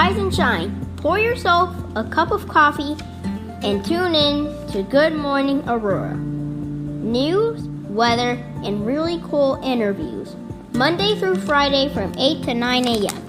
rise and shine. Pour yourself a cup of coffee and tune in to Good Morning Aurora. News, weather, and really cool interviews. Monday through Friday from 8 to 9 a.m.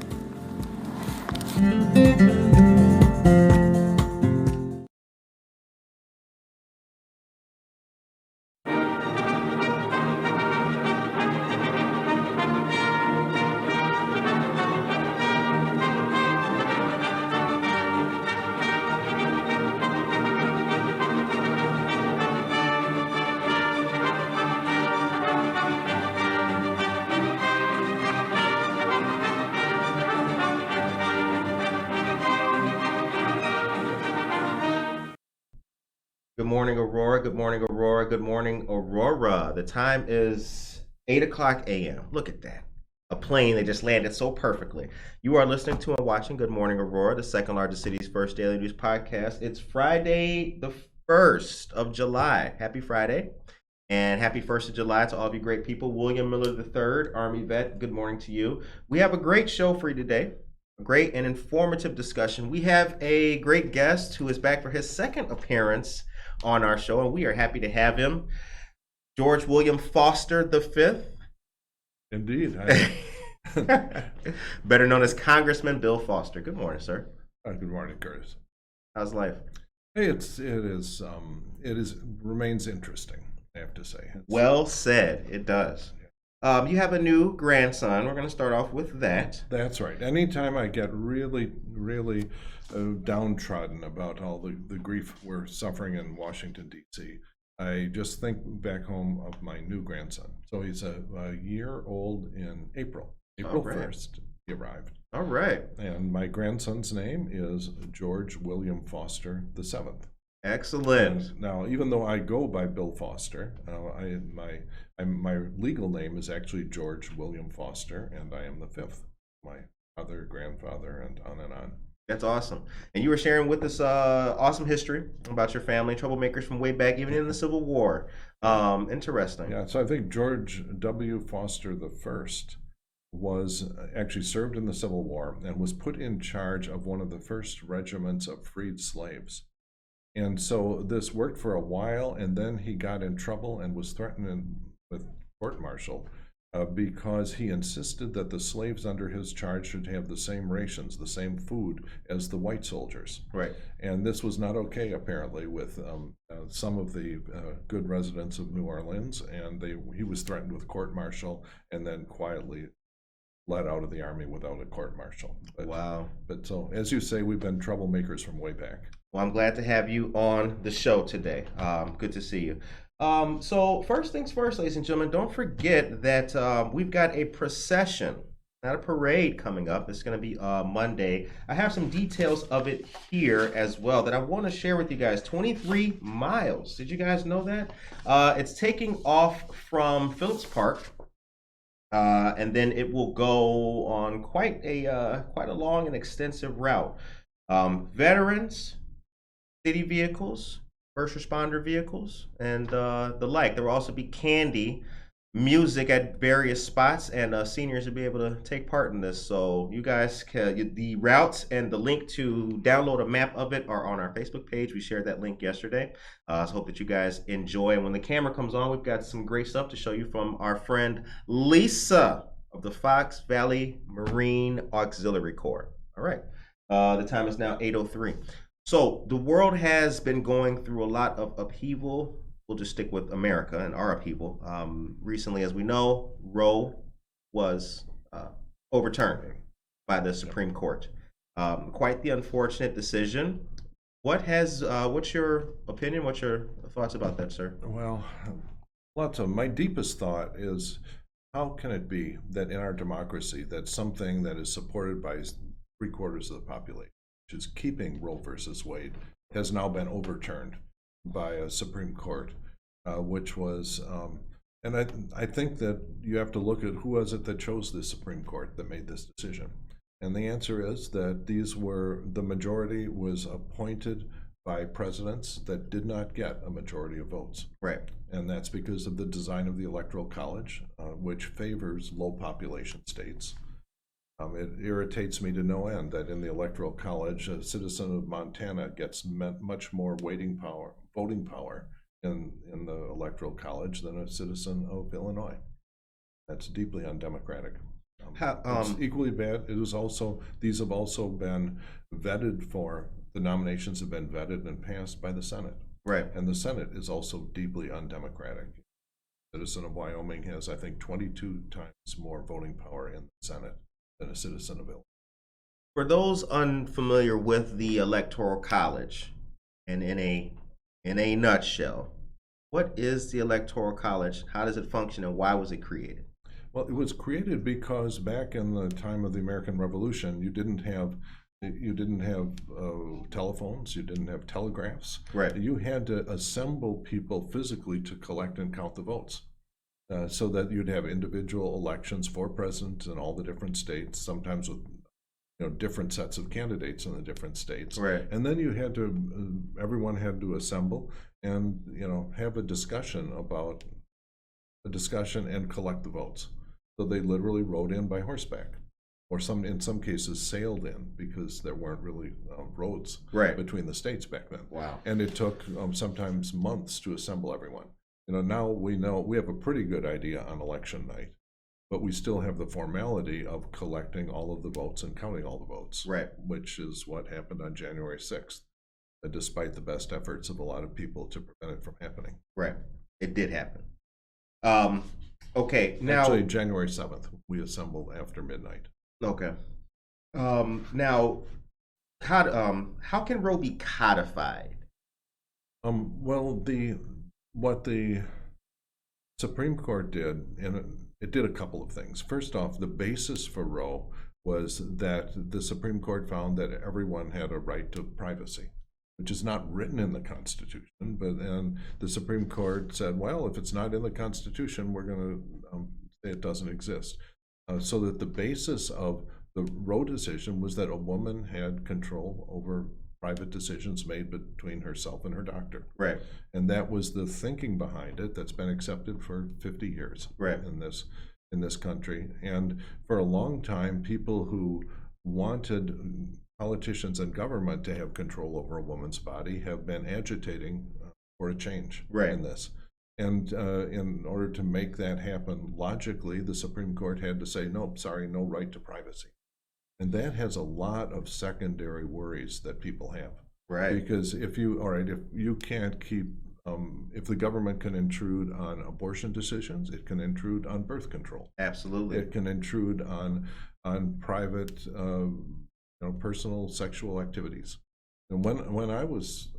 Good morning, Aurora. Good morning, Aurora. Good morning, Aurora. The time is 8 o'clock a.m. Look at that. A plane that just landed so perfectly. You are listening to and watching Good Morning, Aurora, the second largest city's first daily news podcast. It's Friday, the 1st of July. Happy Friday. And happy 1st of July to all of you great people. William Miller III, Army vet, good morning to you. We have a great show for you today. A great and informative discussion. We have a great guest who is back for his second appearance on our show, and we are happy to have him, George William Foster V. Indeed. Better known as Congressman Bill Foster. Good morning, sir. Good morning, Curtis. How's life? Hey, it remains interesting, I have to say. Well said. It does. You have a new grandson. We're going to start off with that. That's right. Anytime I get really downtrodden about all the grief we're suffering in Washington, D.C., I just think back home of my new grandson. So he's a year old in April. April 1st, he arrived. All right. And my grandson's name is George William Foster VII. Excellent. And now, even though I go by Bill Foster, my legal name is actually George William Foster, and I am the fifth. My father, grandfather, and on. That's awesome. And you were sharing with us awesome history about your family, troublemakers from way back, even in the Civil War. Interesting. Yeah, so I think George W. Foster I was actually served in the Civil War and was put in charge of one of the first regiments of freed slaves. And so this worked for a while, and then he got in trouble and was threatened with court-martial because he insisted that the slaves under his charge should have the same rations, the same food as the white soldiers. Right. And this was not okay, apparently, with some of the good residents of New Orleans, and he was threatened with court-martial and then quietly let out of the army without a court-martial. Wow. But so, as you say, we've been troublemakers from way back. Well, I'm glad to have you on the show today. Good to see you. So first things first, ladies and gentlemen, don't forget that we've got a procession, not a parade, coming up. It's going to be Monday. I have some details of it here as well that I want to share with you guys. 23 miles. Did you guys know that? It's taking off from Phillips Park. And then it will go on quite a long and extensive route. Veterans, city vehicles, first responder vehicles, and the like. There will also be candy, music at various spots, and seniors will be able to take part in this. So you guys can, the routes and the link to download a map of it are on our Facebook page. We shared that link yesterday. So hope that you guys enjoy. And when the camera comes on, we've got some great stuff to show you from our friend Lisa of the Fox Valley Marine Auxiliary Corps. All right. The time is now 8:03. So the world has been going through a lot of upheaval. We'll just stick with America and our upheaval. Recently, as we know, Roe was overturned by the Supreme Court. Quite the unfortunate decision. What's your opinion? What's your thoughts about that, sir? Well, lots of them. My deepest thought is, how can it be that in our democracy that something that is supported by 3/4 of the population, which is keeping Roe versus Wade, has now been overturned by a Supreme Court, which was, and I think that you have to look at who was it that chose the Supreme Court that made this decision. And the answer is that the majority was appointed by presidents that did not get a majority of votes. Right. And that's because of the design of the Electoral College, which favors low population states. It irritates me to no end that in the Electoral College, a citizen of Montana gets much more voting power in the Electoral College than a citizen of Illinois. That's deeply undemocratic. It's equally bad. These have also been vetted for, the nominations have been vetted and passed by the Senate. Right. And the Senate is also deeply undemocratic. A citizen of Wyoming has, I think, 22 times more voting power in the Senate than a citizen of Illinois. For those unfamiliar with the Electoral College, and in a nutshell, what is the Electoral College? How does it function, and why was it created? Well, it was created because back in the time of the American Revolution, you didn't have telephones, you didn't have telegraphs. Right. You had to assemble people physically to collect and count the votes, so that you'd have individual elections for president in all the different states, sometimes with different sets of candidates in the different states. Right. And then you had to, everyone had to assemble and have a discussion and collect the votes. So they literally rode in by horseback, or in some cases sailed in, because there weren't really roads between the states back then. Wow. And it took sometimes months to assemble everyone. Now we have a pretty good idea on election night, but we still have the formality of collecting all of the votes and counting all the votes. Right. Which is what happened on January 6th, despite the best efforts of a lot of people to prevent it from happening. Right. It did happen. Okay. Now, actually, January 7th, we assembled after midnight. Okay. Now, how can Roe be codified? Well, what the Supreme Court did, and it did a couple of things. First off, the basis for Roe was that the Supreme Court found that everyone had a right to privacy, which is not written in the Constitution. But then the Supreme Court said, well, if it's not in the Constitution, we're going to say it doesn't exist. So that the basis of the Roe decision was that a woman had control over private decisions made between herself and her doctor. Right. And that was the thinking behind it that's been accepted for 50 years in this country. And for a long time, people who wanted politicians and government to have control over a woman's body have been agitating for a change in this. And in order to make that happen logically, the Supreme Court had to say, no right to privacy. And that has a lot of secondary worries that people have. Right. Because if you can't keep, if the government can intrude on abortion decisions, it can intrude on birth control. Absolutely. It can intrude on private, personal sexual activities. And when I was,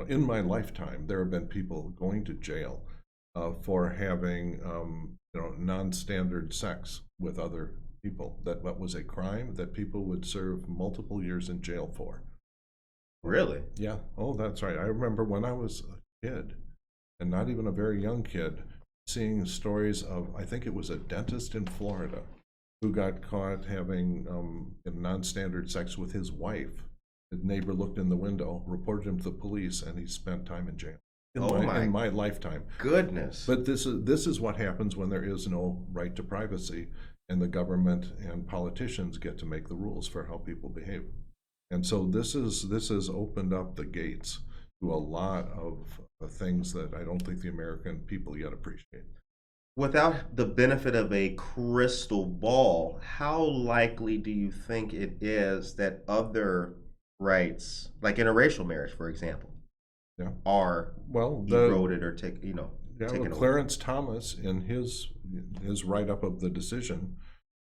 in my lifetime, there have been people going to jail for having, non-standard sex with other people. That was a crime that people would serve multiple years in jail for. Really? Yeah. Oh, that's right. I remember when I was a kid, and not even a very young kid, seeing stories of, I think it was a dentist in Florida who got caught having non-standard sex with his wife. His neighbor looked in the window, reported him to the police, and he spent time in jail. In my lifetime. Goodness. But this is what happens when there is no right to privacy, and the government and politicians get to make the rules for how people behave. And so this has opened up the gates to a lot of things that I don't think the American people yet appreciate. Without the benefit of a crystal ball, how likely do you think it is that other rights, like interracial marriage, for example, are eroded or taken away? Clarence Thomas, in his write-up of the decision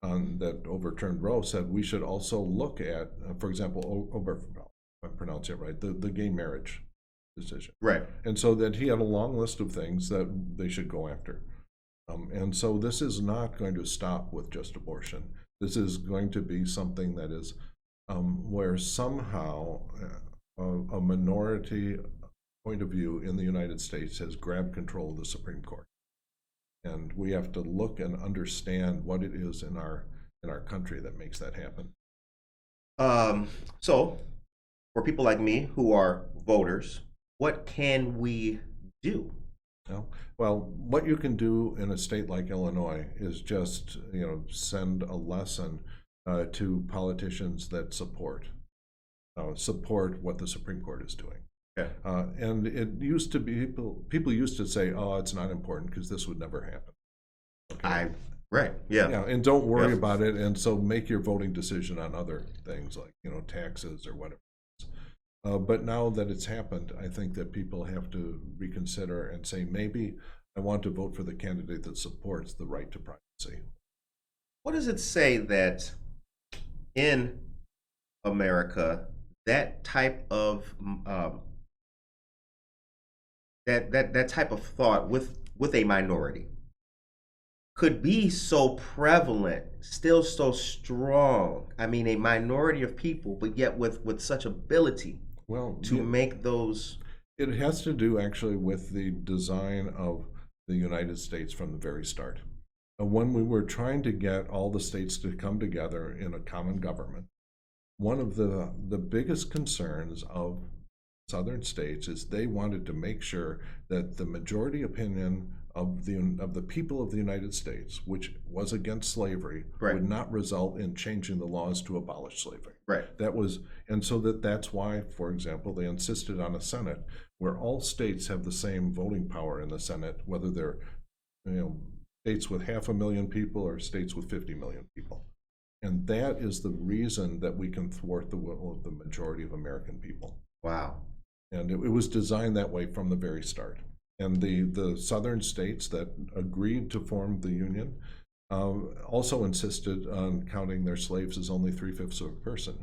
that overturned Roe, said we should also look at, for example, if I pronounce it right, the gay marriage decision. Right. And so that he had a long list of things that they should go after. And so this is not going to stop with just abortion. This is going to be something that is where somehow a minority point of view in the United States has grabbed control of the Supreme Court. And we have to look and understand what it is in our country that makes that happen. So, for people like me who are voters, what can we do? Well, what you can do in a state like Illinois is just send a lesson to politicians that support what the Supreme Court is doing. Okay. And it used to be people used to say, "Oh, it's not important because this would never happen." Okay. Right. Yeah. Yeah, and don't worry about it, and so make your voting decision on other things like taxes or whatever. But now that it's happened, I think that people have to reconsider and say, maybe I want to vote for the candidate that supports the right to privacy. What does it say that in America that type of that type of thought with a minority could be so prevalent, still so strong? I mean, a minority of people, but yet with such ability to make those. It has to do actually with the design of the United States from the very start. When we were trying to get all the states to come together in a common government, one of the biggest concerns of southern states is they wanted to make sure that the majority opinion of the people of the United States, which was against slavery, would not result in changing the laws to abolish slavery. Right. That's why, for example, they insisted on a Senate where all states have the same voting power in the Senate, whether they're states with 500,000 people or states with 50 million people. And that is the reason that we can thwart the will of the majority of American people. Wow. And it was designed that way from the very start. And the southern states that agreed to form the Union also insisted on counting their slaves as only 3/5 of a person.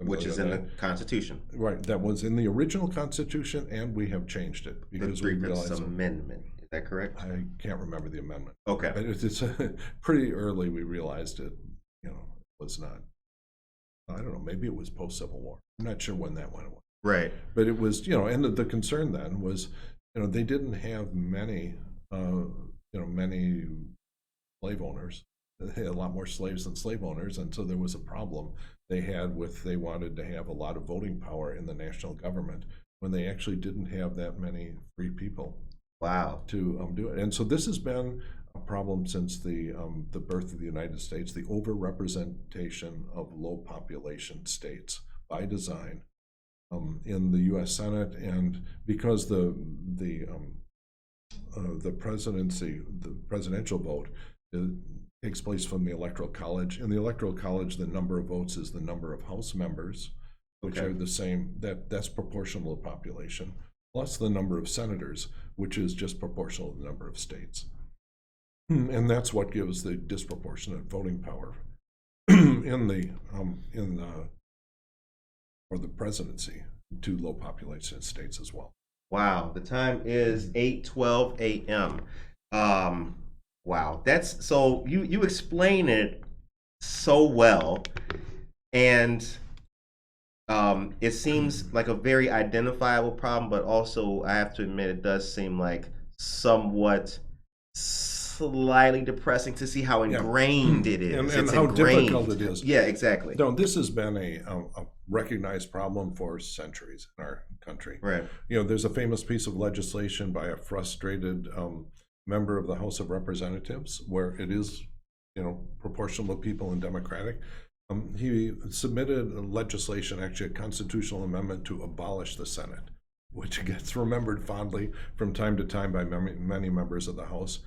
Which is in the Constitution. Right. That was in the original Constitution, and we have changed it. Because the 3/5 Amendment. Is that correct? I can't remember the amendment. Okay. But it's pretty early we realized it, was not. I don't know, maybe it was post-Civil War. I'm not sure when that went away. Right. But it was, and the concern then was, they didn't have many, many slave owners. They had a lot more slaves than slave owners, and so there was a problem they wanted to have a lot of voting power in the national government when they actually didn't have that many free people. Wow. To do it. And so this has been a problem since the birth of the United States, the overrepresentation of low population states by design in the U.S. Senate, and because the presidential vote takes place from the Electoral College. In the Electoral College, the number of votes is the number of House members, which are the same. That's proportional to population, plus the number of senators, which is just proportional to the number of states. And that's what gives the disproportionate voting power for the presidency to low population states as well. Wow, the time is 8:12 a.m. Wow, that's so you explain it so well, and it seems like a very identifiable problem, but also I have to admit it does seem like somewhat slightly depressing to see how ingrained it is and how difficult it is. Yeah, exactly. No, this has been a recognized problem for centuries in our country. Right. There's a famous piece of legislation by a frustrated member of the House of Representatives where it is, proportional to people and democratic. He submitted a legislation, actually a constitutional amendment, to abolish the Senate, which gets remembered fondly from time to time by many members of the House,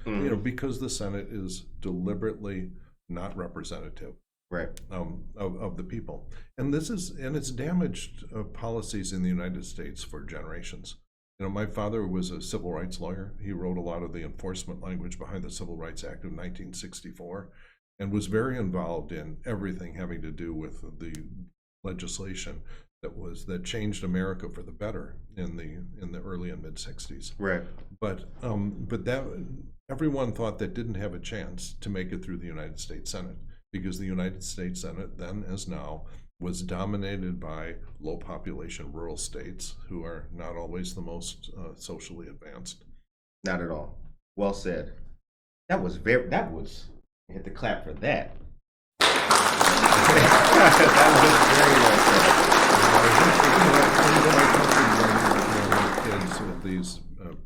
because the Senate is deliberately not representative, right, of the people, and it's damaged policies in the United States for generations. My father was a civil rights lawyer. He wrote a lot of the enforcement language behind the Civil Rights Act of 1964, and was very involved in everything having to do with the legislation that changed America for the better in the early and mid 60s. Right. But that everyone thought that didn't have a chance to make it through the United States Senate, because the United States Senate, then as now, was dominated by low population rural states who are not always the most socially advanced. Not at all. Well said. You hit the clap for that. These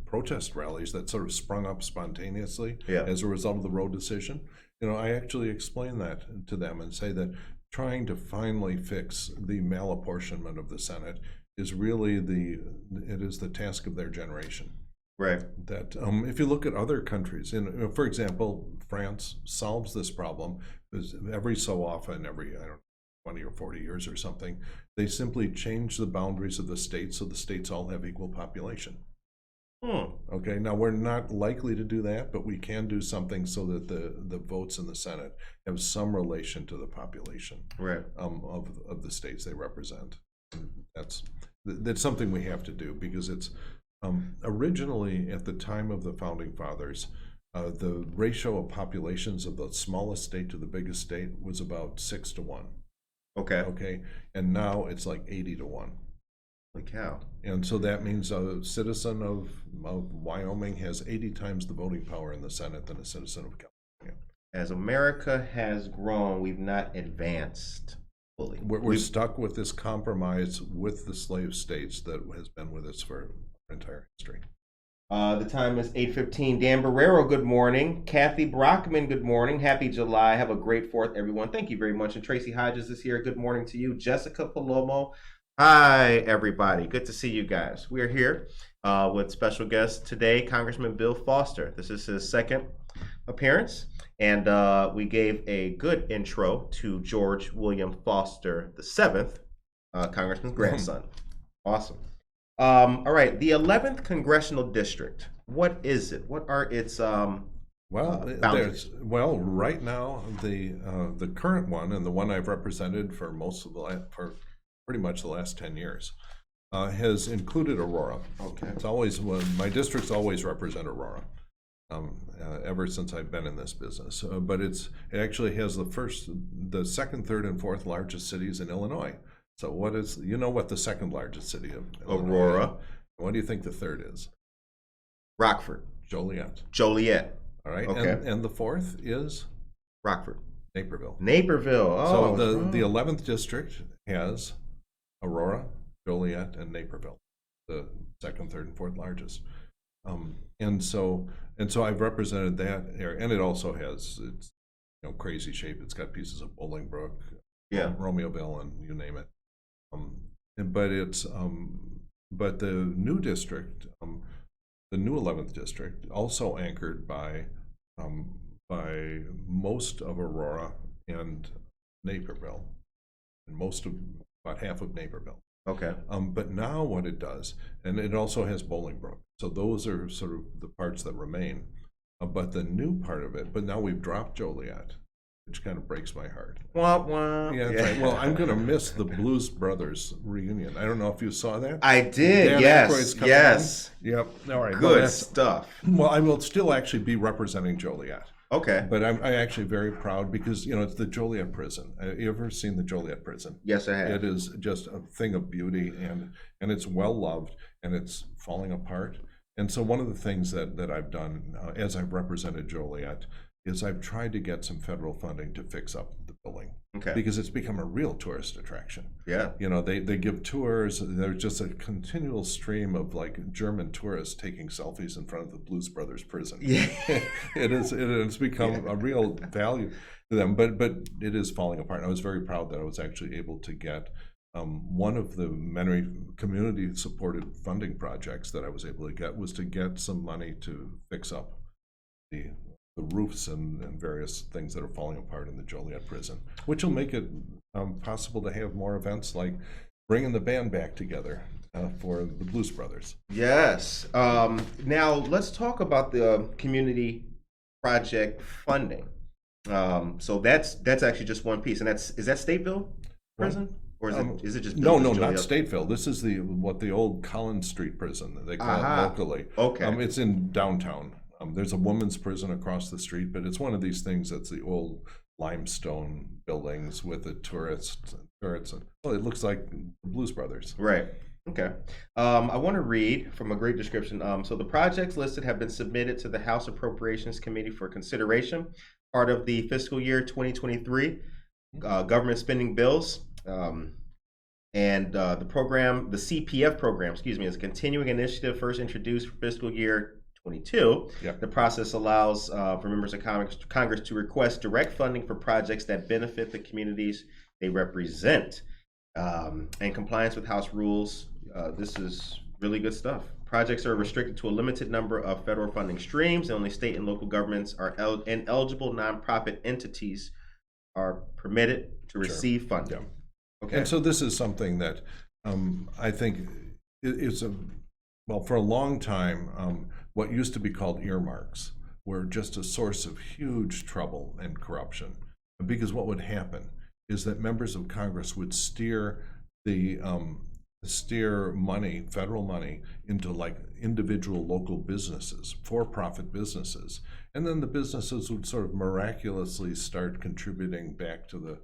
protest rallies that sort of sprung up spontaneously as a result of the Roe decision. I actually explain that to them and say that trying to finally fix the malapportionment of the Senate is really it is the task of their generation. Right. That if you look at other countries, for example, France solves this problem because every so often, every, I don't know, 20 or 40 years or something, they simply change the boundaries of the states so the states all have equal population. Okay, now we're not likely to do that, but we can do something so that the votes in the Senate have some relation to the population, right, of the states they represent. That's something we have to do because it's originally at the time of the founding fathers, the ratio of populations of the smallest state to the biggest state was about 6 to 1. Okay, and now it's like 80 to 1. Holy cow. And so that means a citizen of Wyoming has 80 times the voting power in the Senate than a citizen of California. As America has grown, we've not advanced fully. We're stuck with this compromise with the slave states that has been with us for our entire history. The time is 8:15. Dan Barrero, good morning. Kathy Brockman, good morning. Happy July. Have a great 4th, everyone. Thank you very much. And Tracy Hodges is here. Good morning to you. Jessica Palomo. Hi, everybody. Good to see you guys. We are here with special guest today, Congressman Bill Foster. This is his 2nd appearance, and we gave a good intro to George William Foster the 7th, Congressman's grandson. Awesome. All right, the 11th Congressional District. What is it? What are its boundaries? Right now the current one and the one I've represented for for pretty much the last 10 years has included Aurora. Okay. It's always my districts always represent Aurora. Ever since I've been in this business, but it actually has the 2nd, 3rd, and 4th largest cities in Illinois. So what is, what the 2nd largest city of Illinois Aurora. is? What do you think the 3rd is? Rockford. Joliet. All right. Okay. And the 4th is? Rockford. Naperville. Oh. So the 11th district has Aurora, Joliet, and Naperville, the 2nd, 3rd, and 4th largest. And so I've represented that area, and it also has crazy shape. It's got pieces of Bolingbrook, Romeoville, and you name it. But the new district, the new 11th district, also anchored by most of Aurora and Naperville, and about half of Naperville. Okay. But now what it does, and it also has Bolingbrook. So those are sort of the parts that remain. But the new part of it, but now we've dropped Joliet, which kind of breaks my heart. Wah. Yeah, that's right. Well, I'm going to miss the Blues Brothers reunion. I don't know if you saw that. I did, Dan yes. Yes. On. Yep. All right. Good stuff. Well, I will still actually be representing Joliet. Okay. But I'm actually very proud because, it's the Joliet prison. You ever seen the Joliet prison? Yes, I have. It is just a thing of beauty, and it's well loved, and it's falling apart. And so one of the things that I've done as I've represented Joliet is I've tried to get some federal funding to fix up the building. Okay. Because it's become a real tourist attraction. Yeah. They give tours. There's just a continual stream of German tourists taking selfies in front of the Blues Brothers prison. Yeah. It's become a real value to them, but it is falling apart. And I was very proud that I was actually able to get one of the many community supported funding projects that I was able to get was to get some money to fix up the roofs and various things that are falling apart in the Joliet prison, which will make it possible to have more events like bringing the band back together for the Blues Brothers. Yes. Now let's talk about the community project funding. So that's actually just one piece, and is that Stateville prison? Or is it just no, not Stateville. This is what the old Collins Street prison that they call it locally. Okay. It's in downtown. There's a women's prison across the street, but it's one of these things that's the old limestone buildings with the turrets. Well, it looks like the Blues Brothers. Right. Okay. I want to read from a great description. So the projects listed have been submitted to the House Appropriations Committee for consideration, part of the fiscal year 2023 government spending bills. And the CPF program, is a continuing initiative first introduced for fiscal year 22. Yep. The process allows for members of Congress to request direct funding for projects that benefit the communities they represent. In compliance with House rules, this is really good stuff. Projects are restricted to a limited number of federal funding streams, and only state and local governments and eligible nonprofit entities are permitted to receive funding. Yeah. Okay. And so this is something that I think is well, for a long time, what used to be called earmarks were just a source of huge trouble and corruption. Because what would happen is that members of Congress would steer money, federal money, into like individual local businesses, for-profit businesses, and then the businesses would sort of miraculously start contributing back to the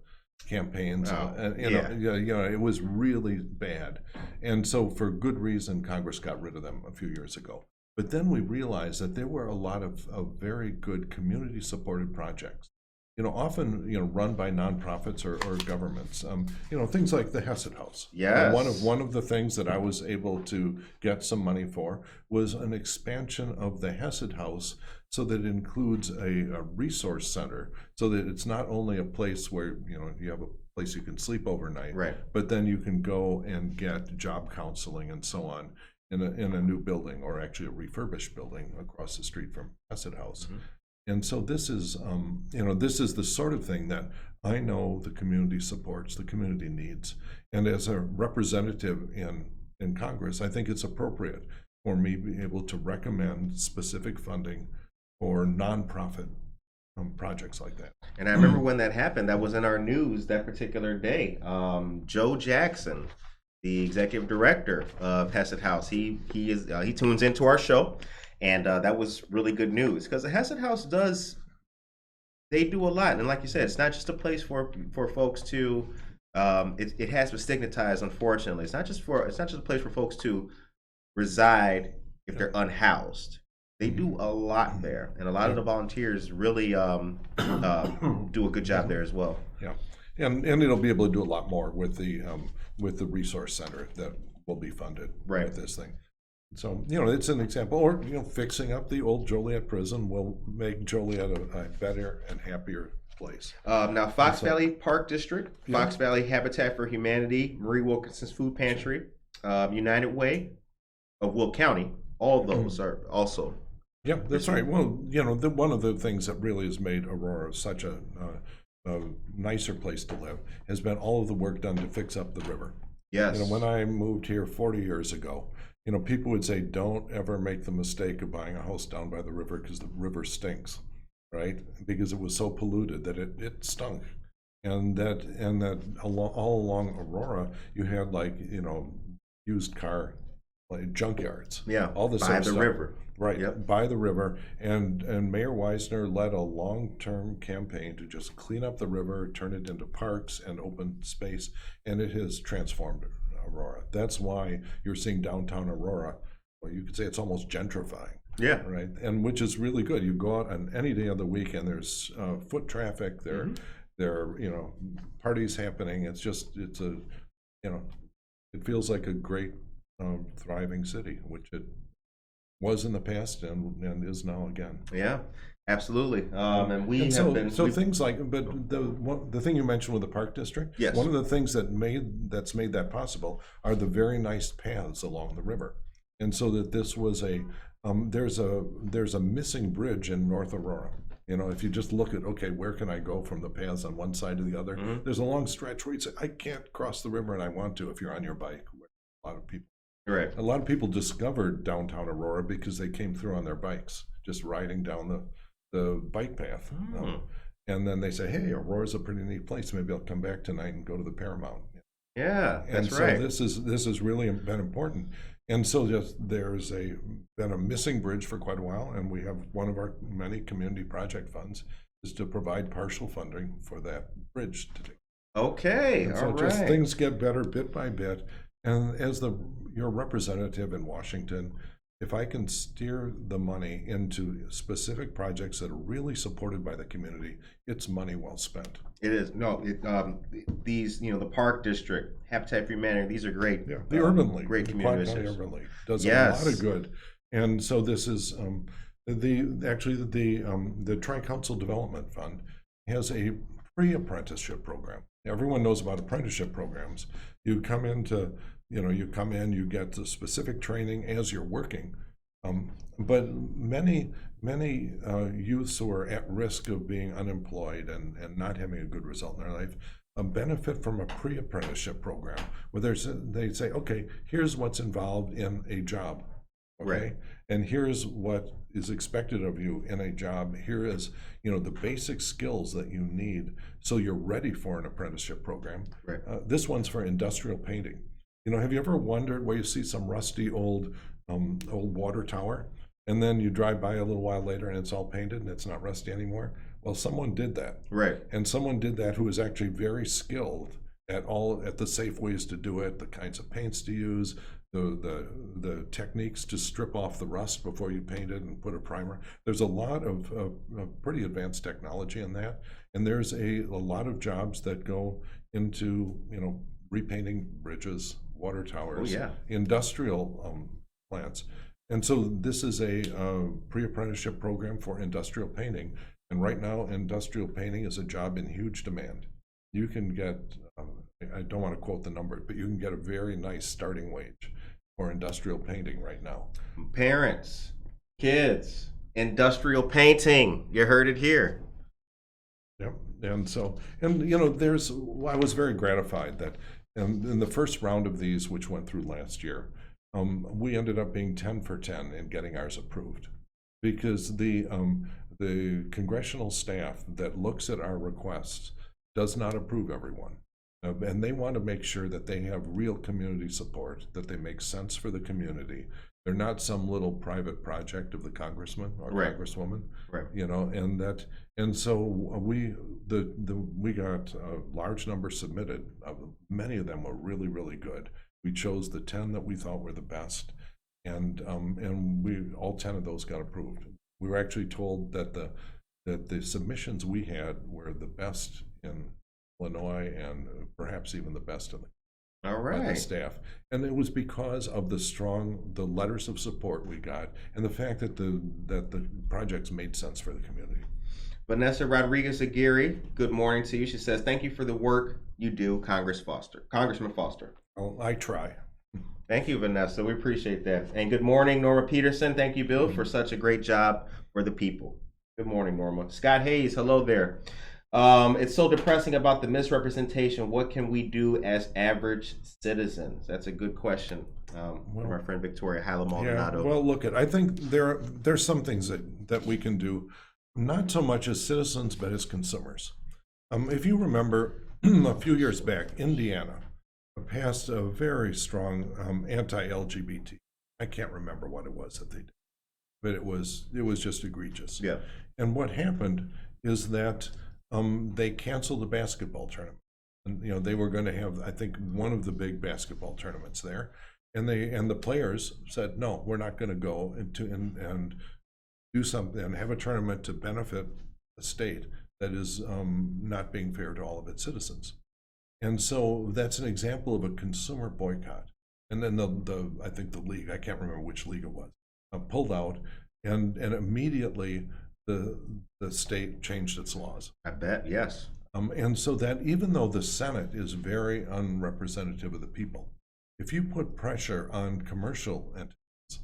campaigns. It was really bad, and so for good reason, Congress got rid of them a few years ago. But then we realized that there were a lot of very good community-supported projects. Often, run by nonprofits or governments. Things like the Hesed House. Yes. One of the things that I was able to get some money for was an expansion of the Hesed House, so that it includes a resource center, so that it's not only a place where you have a place you can sleep overnight, right, but then you can go and get job counseling and so on in a new building, or actually a refurbished building across the street from Hesed House. Mm-hmm. And so this is, this is the sort of thing that I know the community supports, the community needs. And as a representative in Congress, I think it's appropriate for me to be able to recommend specific funding for nonprofit projects like that. And I remember when that happened, that was in our news that particular day. Joe Jackson, the executive director of Hesed House, he tunes into our show. And that was really good news, because the Hesed House they do a lot. And like you said, it's not just a place for folks to, it has been stigmatized, unfortunately. It's not just a place for folks to reside if they're unhoused. They do a lot there, and a lot of the volunteers really do a good job there as well. Yeah, and it'll be able to do a lot more with the resource center that will be funded with this thing. So, it's an example. Or, fixing up the old Joliet prison will make Joliet a better and happier place. Now, Fox Valley Park District, Fox Valley Habitat for Humanity, Marie Wilkinson's Food Pantry, United Way of Will County, all of those are also. Yeah, that's right. Well, one of the things that really has made Aurora such a nicer place to live has been all of the work done to fix up the river. Yes. When I moved here 40 years ago, people would say, don't ever make the mistake of buying a house down by the river, because the river stinks, right? Because it was so polluted that it stunk. And that all along Aurora, you had used car junkyards. Yeah, all this by the river. Right, yep. By the river. And Mayor Wisner led a long-term campaign to just clean up the river, turn it into parks and open space, and it has transformed Aurora. That's why you're seeing downtown Aurora, well, you could say it's almost gentrifying. Yeah. Right. And which is really good. You go out on any day of the week and there's foot traffic. There are parties happening. It feels like a great thriving city, which it was in the past and is now again. Yeah. Absolutely, things like, but the thing you mentioned with the Park District, yes, one of the things that's made that possible are the very nice paths along the river, and so that this was there's a missing bridge in North Aurora. If you just look at, where can I go from the paths on one side to the other? Mm-hmm. There's a long stretch where you say, I can't cross the river, and I want to if you're on your bike. A lot of people, right? A lot of people discovered downtown Aurora because they came through on their bikes, just riding down the bike path. And then they say, hey, Aurora's a pretty neat place. Maybe I'll come back tonight and go to the Paramount. Yeah, that's right. And so this has really been important. And so there's been a missing bridge for quite a while, and we have one of our many community project funds is to provide partial funding for that bridge to take. Okay, and so all just right. Things get better bit by bit. And as your representative in Washington, if I can steer the money into specific projects that are really supported by the community, it's money well spent. It is. No, these, the Park District, Habitat for Humanity, these are great. Yeah, the Urban League, great community initiatives. Urban League does a lot of good. And so this is the Tri-Council Development Fund has a pre-apprenticeship program. Everyone knows about apprenticeship programs. You come into, you come in, you get the specific training as you're working. But many youths who are at risk of being unemployed and not having a good result in their life benefit from a pre-apprenticeship program where they say, okay, here's what's involved in a job, okay, Right. and here's what is expected of you in a job. Here is, the basic skills that you need so you're ready for an apprenticeship program. Right. This one's for industrial painting. Have you ever wondered where you see some rusty old water tower, and then you drive by a little while later and it's all painted and it's not rusty anymore? Well, someone did that. Right. And someone did that who was actually very skilled at the safe ways to do it, the kinds of paints to use, the techniques to strip off the rust before you paint it and put a primer. There's a lot of pretty advanced technology in that, and there's a lot of jobs that go into repainting bridges, water towers, Oh, yeah. industrial plants. And so this is a pre-apprenticeship program for industrial painting. And right now, industrial painting is a job in huge demand. You can get, I don't want to quote the number, but you can get a very nice starting wage for industrial painting right now. Parents, kids, industrial painting. You heard it here. Yep. And so, I was very gratified that in the first round of these, which went through last year, we ended up being 10 for 10 in getting ours approved, because the congressional staff that looks at our requests does not approve everyone. And they want to make sure that they have real community support, that they make sense for the community. They're not some little private project of the congressman or Right. congresswoman, Right. and so we got a large number submitted. Many of them were really, really good. We chose the 10 that we thought were the best, and all 10 of those got approved. We were actually told that the submissions we had were the best in Illinois and perhaps even the best in All by the right. staff. And it was because of the letters of support we got, and the fact that the projects made sense for the community. Vanessa Rodriguez Aguirre, good morning to you. She says, thank you for the work you do, Congressman Foster. Well, I try. Thank you, Vanessa. We appreciate that. And good morning, Norma Peterson. Thank you, Bill, for such a great job for the people. Good morning, Norma. Scott Hayes, hello there. It's so depressing about the misrepresentation. What can we do as average citizens? That's a good question. From our friend Victoria Maldonado. Yeah, well, look, I think there's some things that we can do, not so much as citizens, but as consumers. If you remember, a few years back, Indiana passed a very strong anti-LGBT. I can't remember what it was that they did, but it was just egregious. Yeah. And what happened is that they canceled the basketball tournament. And they were going to have, I think, one of the big basketball tournaments there, and the players said, no, we're not going to go and do something and have a tournament to benefit a state that is not being fair to all of its citizens. And so that's an example of a consumer boycott. And then I think the league, I can't remember which league it was, pulled out, and immediately the state changed its laws. I bet, yes. And so that even though the Senate is very unrepresentative of the people, if you put pressure on commercial entities,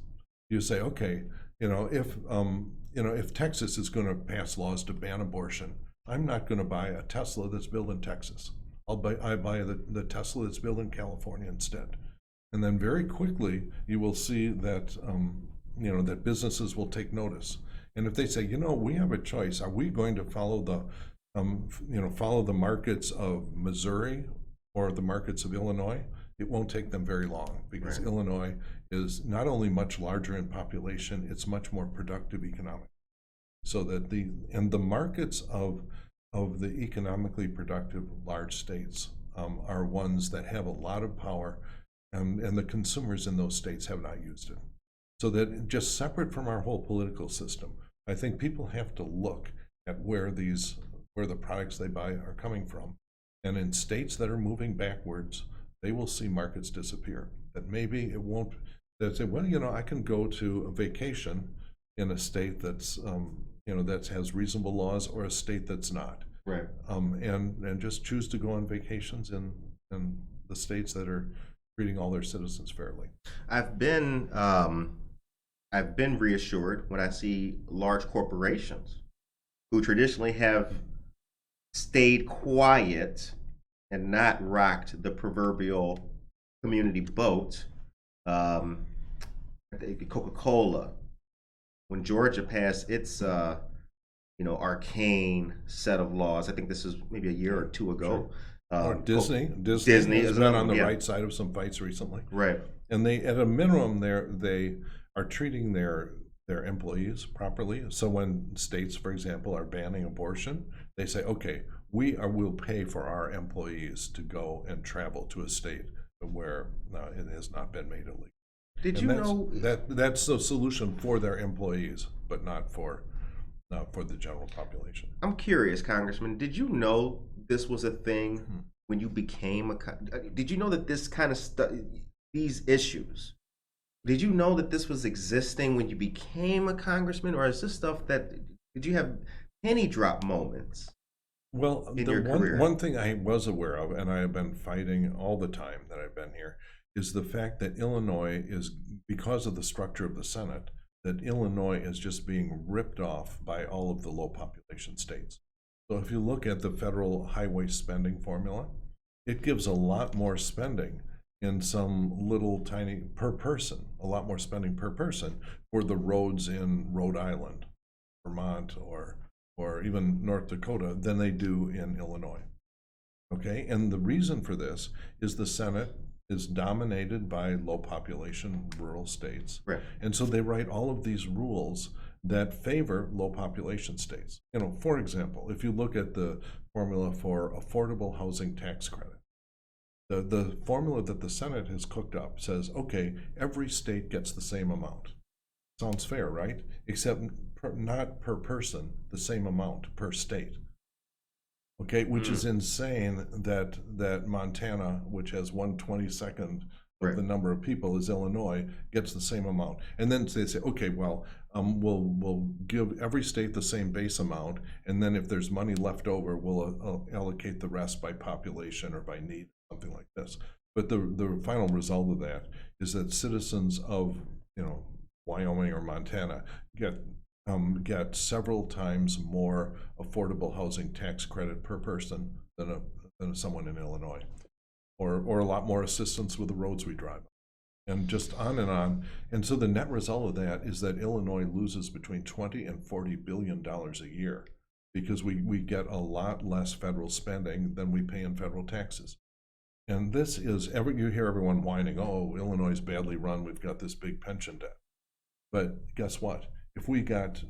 you say, okay, if Texas is going to pass laws to ban abortion, I'm not going to buy a Tesla that's built in Texas. I buy the Tesla that's built in California instead. And then very quickly you will see that that businesses will take notice. And if they say, we have a choice, are we going to follow the markets of Missouri or the markets of Illinois? It won't take them very long, because Right. Illinois is not only much larger in population, it's much more productive economically. So that the markets of the economically productive large states are ones that have a lot of power, and the consumers in those states have not used it. So that just separate from our whole political system, I think people have to look at where the products they buy are coming from. And in states that are moving backwards, they will see markets disappear. That maybe it won't, that say, well, I can go to a vacation in a state that's, that has reasonable laws, or a state that's not. Right. And just choose to go on vacations in the states that are treating all their citizens fairly. I've been reassured when I see large corporations who traditionally have stayed quiet and not rocked the proverbial community boat. Um, Coca-Cola, when Georgia passed its arcane set of laws, I think this is maybe a year or two ago. Or Disney has is been on the yeah. right side of some fights recently. Right. And they, at a minimum, they are treating their employees properly. So when states, for example, are banning abortion, they say, okay, we'll pay for our employees to go and travel to a state where it has not been made illegal. Did you know that's the solution for their employees, but not for the general population? I'm curious, Congressman. Did you know this was a thing when you became did you know that this kind of stuff, these issues, did you know that this was existing when you became a congressman, or is this stuff that, did you have penny drop moments? Well, in the your career? one thing I was aware of, and I have been fighting all the time that I've been here, is the fact that Illinois is, because of the structure of the Senate, that Illinois is just being ripped off by all of the low population states. So if you look at the federal highway spending formula, it gives a lot more spending in some little tiny per person, a lot more spending per person for the roads in Rhode Island, Vermont, or even North Dakota than they do in Illinois. Okay, and the reason for this is the Senate is dominated by low population rural states. Right. And so they write all of these rules that favor low population states. For example, if you look at the formula for affordable housing tax credit, the formula that the Senate has cooked up says, okay, every state gets the same amount. Sounds fair, right? Except not per person, the same amount per state. Okay, which is insane that Montana, which has 1/22 of the number of people as Illinois, gets the same amount. And then they say, okay, well, we'll give every state the same base amount, and then if there's money left over, we'll allocate the rest by population or by need, something like this. But the final result of that is that citizens of Wyoming or Montana get several times more affordable housing tax credit per person than someone in Illinois, or a lot more assistance with the roads we drive, and just on and on. And so the net result of that is that Illinois loses between $20 and $40 billion a year because we get a lot less federal spending than we pay in federal taxes. And this is, you hear everyone whining, oh, Illinois is badly run, we've got this big pension debt. But guess what? If we got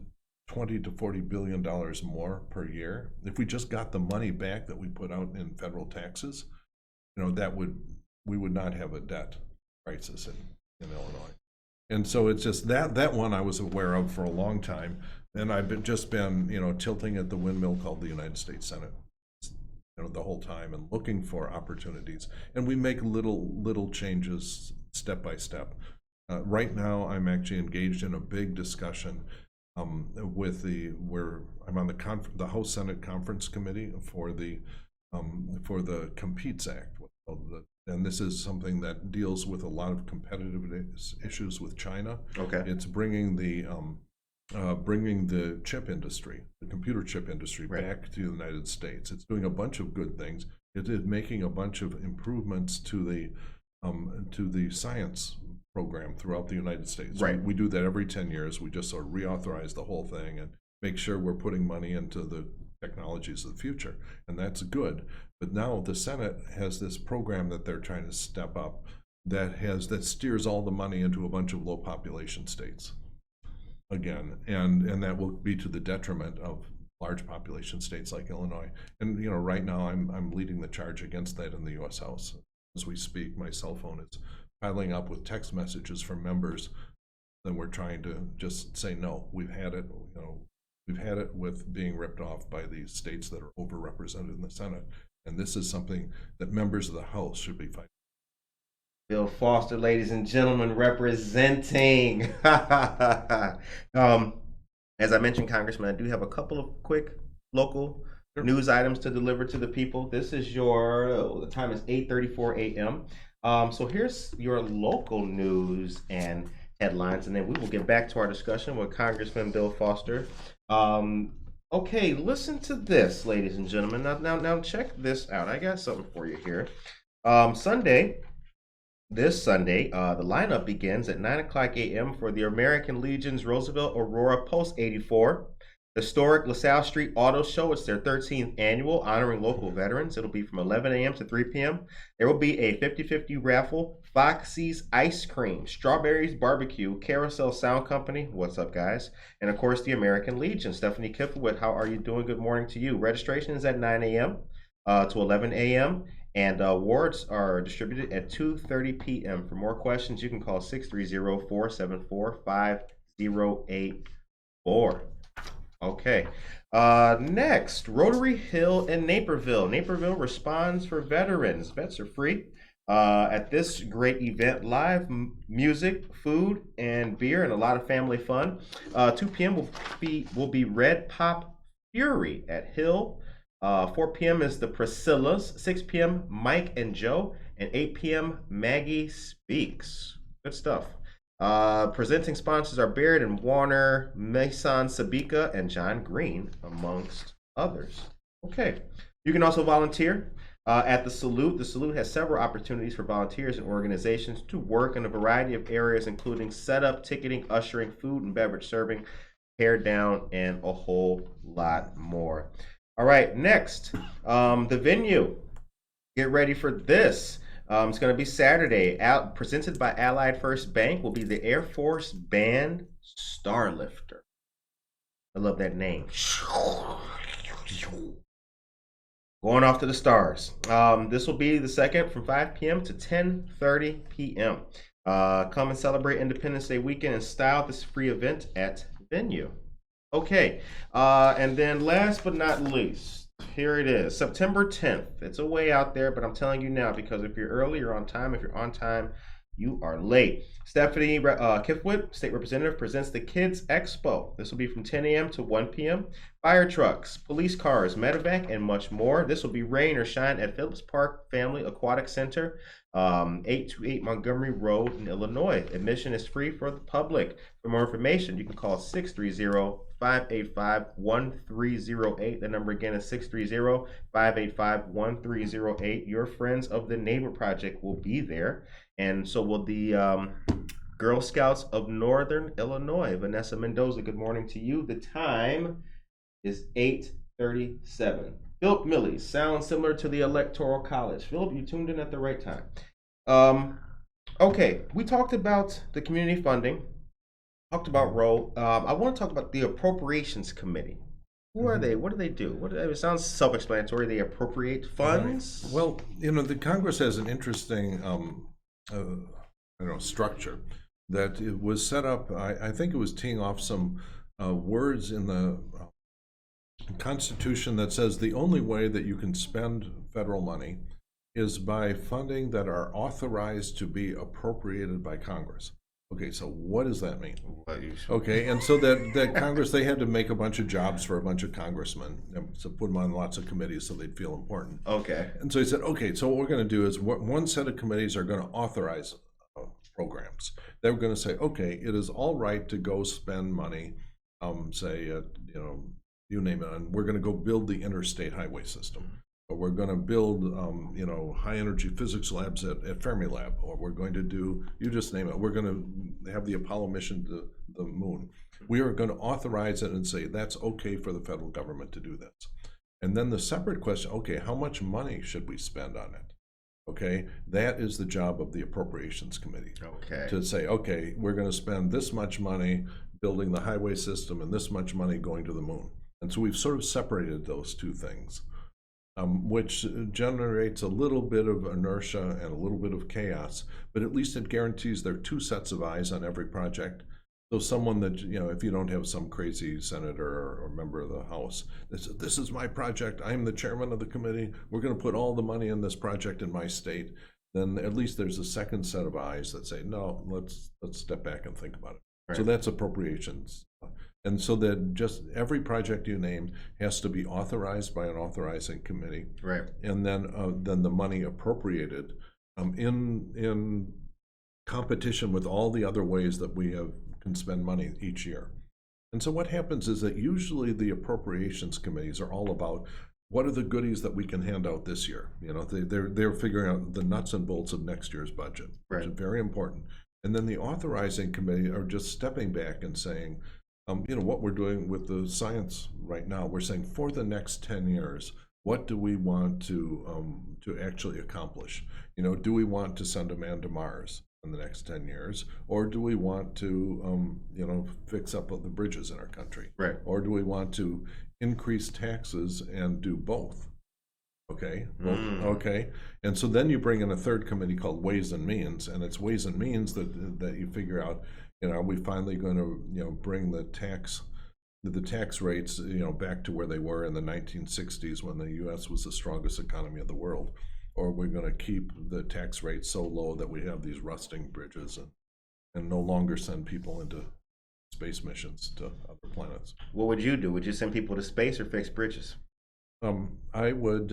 $20 to $40 billion more per year, if we just got the money back that we put out in federal taxes, we would not have a debt crisis in Illinois. And so it's just that one I was aware of for a long time, and I've just been tilting at the windmill called the United States Senate the whole time and looking for opportunities, and we make little changes step by step. Right now, I'm actually engaged in a big discussion where I'm on the House Senate Conference Committee for the Competes Act, and this is something that deals with a lot of competitive issues with China. Okay. It's bringing the chip industry, the computer chip industry, back to the United States. It's doing a bunch of good things. It is making a bunch of improvements to the science program throughout the United States. Right. We do that every 10 years. We just sort of reauthorize the whole thing and make sure we're putting money into the technologies of the future, and that's good. But now the Senate has this program that they're trying to step up that steers all the money into a bunch of low population states again, and that will be to the detriment of large population states like Illinois. And right now I'm leading the charge against that in the U.S. House. As we speak, my cell phone is piling up with text messages from members, and we're trying to just say, no, we've had it. We've had it with being ripped off by these states that are overrepresented in the Senate, and this is something that members of the House should be fighting. Bill Foster, ladies and gentlemen, representing. As I mentioned, Congressman, I do have a couple of quick local news items to deliver to the people. This is the time is 8:34 a.m. So here's your local news and headlines, and then we will get back to our discussion with Congressman Bill Foster. Okay, listen to this, ladies and gentlemen. Now, check this out. I got something for you here. This Sunday, the lineup begins at 9 o'clock a.m. for the American Legion's Roosevelt Aurora Post 84. The historic LaSalle Street Auto Show. It's their 13th annual, honoring local veterans. It'll be from 11 a.m. to 3 p.m. There will be a 50-50 raffle, Foxy's Ice Cream, Strawberries Barbecue, Carousel Sound Company. What's up, guys? And, of course, the American Legion. Stephanie Kifowit, how are you doing? Good morning to you. Registration is at 9 a.m. To 11 a.m. And awards are distributed at 2:30 p.m. For more questions, you can call 630-474-5084. Okay. Next, Rotary Hill in Naperville. Naperville responds for veterans. Vets are free. At this great event, live music, food, and beer, and a lot of family fun. 2 p.m. will be Red Pop Fury at Hill. 4 p.m. is the Priscillas. 6 p.m. Mike and Joe, and 8 p.m. Maggie Speaks. Good stuff. Presenting sponsors are Baird and Warner, Mason Sabika, and John Green, amongst others. Okay. You can also volunteer at the Salute. The Salute has several opportunities for volunteers and organizations to work in a variety of areas, including setup, ticketing, ushering, food and beverage serving, hair down, and a whole lot more. All right, next, the venue. Get ready for this. It's going to be Saturday. Presented by Allied First Bank will be the Air Force Band Starlifter. I love that name. Going off to the stars. This will be the second from 5 p.m. to 10:30 p.m. Come and celebrate Independence Day weekend in style. This free event at venue. Okay, and then last but not least, here it is, September 10th. It's a way out there, but I'm telling you now, because if you're early, you're on time. If you're on time, you are late. Stephanie Kifowit, State Representative, presents the Kids Expo. This will be from 10 a.m. to 1 p.m. Fire trucks, police cars, medevac, and much more. This will be rain or shine at Phillips Park Family Aquatic Center, 828 Montgomery Road in Illinois. Admission is free for the public. For more information, you can call 630-585-1308. The number again is 630-585-1308. Your Friends of the Neighbor Project will be there, and so will the Girl Scouts of Northern Illinois. Vanessa Mendoza, good morning to you. The time is 8:37. Philip Milley, sounds similar to the Electoral College. Philip, you tuned in at the right time. Okay, we talked about the community funding, talked about Roe. I want to talk about the Appropriations Committee. Who are they? What do they do? It sounds self-explanatory. They appropriate funds? Right. Well, the Congress has an interesting structure that it was set up. I think it was teeing off some words in the Constitution that says the only way that you can spend federal money is by funding that are authorized to be appropriated by Congress. Okay, so what does that mean? Okay, and so that Congress, they had to make a bunch of jobs for a bunch of congressmen, and so put them on lots of committees so they'd feel important. Okay. And so he said, okay, so what we're going to do is one set of committees are going to authorize programs. They were going to say, okay, it is all right to go spend money, say, you name it, and we're going to go build the interstate highway system, or we're going to build, high energy physics labs at Fermilab, or we're going to do, you just name it, we're going to have the Apollo mission to the moon. We are going to authorize it and say that's okay for the federal government to do this. And then the separate question, okay, how much money should we spend on it? Okay, that is the job of the Appropriations Committee. Okay. To say, okay, we're going to spend this much money building the highway system and this much money going to the moon. And so we've sort of separated those two things, which generates a little bit of inertia and a little bit of chaos, but at least it guarantees there are two sets of eyes on every project. So someone that, if you don't have some crazy senator or member of the House that says, this is my project, I'm the chairman of the committee, we're going to put all the money in this project in my state, then at least there's a second set of eyes that say, no, let's step back and think about it. Right. So that's appropriations. And so that just every project you name has to be authorized by an authorizing committee. Right. And then the money appropriated in competition with all the other ways that can spend money each year. And so what happens is that usually the appropriations committees are all about what are the goodies that we can hand out this year. They're figuring out the nuts and bolts of next year's budget, which is very important. And then the authorizing committee are just stepping back and saying, what we're doing with the science right now, we're saying for the next 10 years, what do we want to actually accomplish? Do we want to send a man to Mars in the next 10 years, or do we want to fix up the bridges in our country, right? Or do we want to increase taxes and do both? Okay. Okay. And so then you bring in a third committee called Ways and Means, and it's Ways and Means that you figure out, are we finally going to bring the tax rates back to where they were in the 1960s when the U.S. was the strongest economy of the world, or we're going to keep the tax rate so low that we have these rusting bridges and no longer send people into space missions to other planets. What would you do? Would you send people to space or fix bridges? I would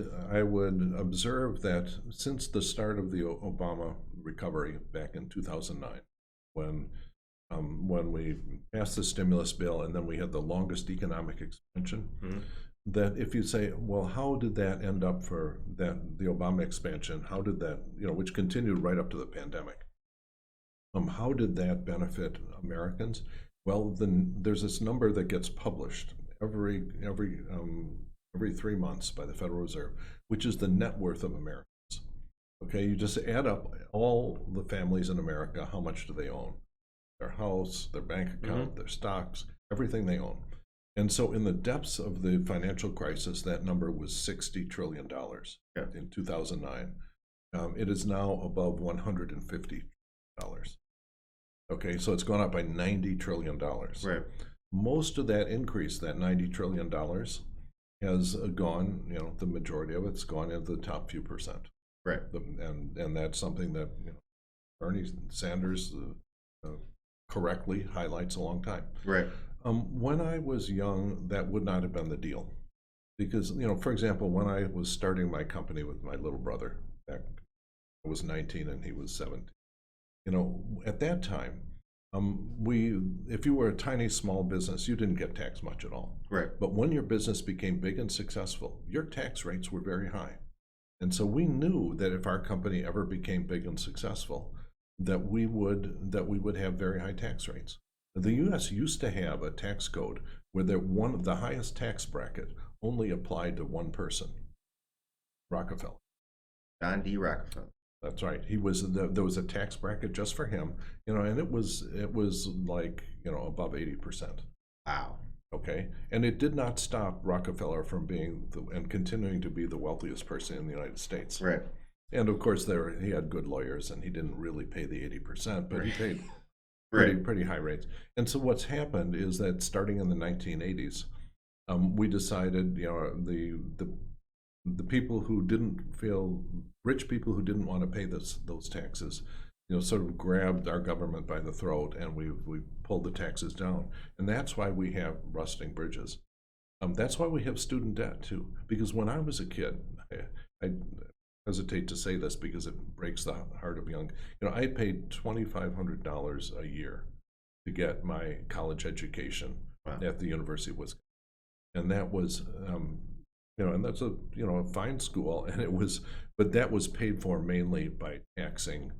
observe that since the start of the Obama recovery back in 2009, when we passed the stimulus bill and then we had the longest economic expansion, that if you say, well, how did that end up for the Obama expansion? How did that, which continued right up to the pandemic? How did that benefit Americans? Well, then there's this number that gets published every 3 months by the Federal Reserve, which is the net worth of Americans. Okay, you just add up all the families in America, how much do they own? Their house, their bank account, their stocks, everything they own. And so in the depths of the financial crisis, that number was $60 trillion in 2009. It is now above $150 trillion. Okay, so it's gone up by $90 trillion. Right. Most of that increase, that $90 trillion, has gone, the majority of it's gone into the top few percent. Right. And that's something that Bernie Sanders correctly highlights a long time. Right. When I was young, that would not have been the deal. Because, for example, when I was starting my company with my little brother, back, I was 19 and he was 17. At that time, if you were a tiny small business, you didn't get taxed much at all. Right. But when your business became big and successful, your tax rates were very high. And so we knew that if our company ever became big and successful, that we would have very high tax rates. The U.S. used to have a tax code where the highest tax bracket only applied to one person, Rockefeller. John D. Rockefeller. That's right. There was a tax bracket just for him, and it was like above 80%. Wow. Okay, and it did not stop Rockefeller from being and continuing to be the wealthiest person in the United States. Right. And of course, he had good lawyers, and he didn't really pay the 80%, but he paid pretty high rates. And so what's happened is that starting in the 1980s, we decided, the people who rich people who didn't want to pay those taxes, sort of grabbed our government by the throat, and we pulled the taxes down. And that's why we have rusting bridges. That's why we have student debt too. Because when I was a kid, I hesitate to say this because it breaks the heart of young. I paid $2,500 a year to get my college education at the University of Wisconsin, and that was, and that's a fine school, but that was paid for mainly by taxing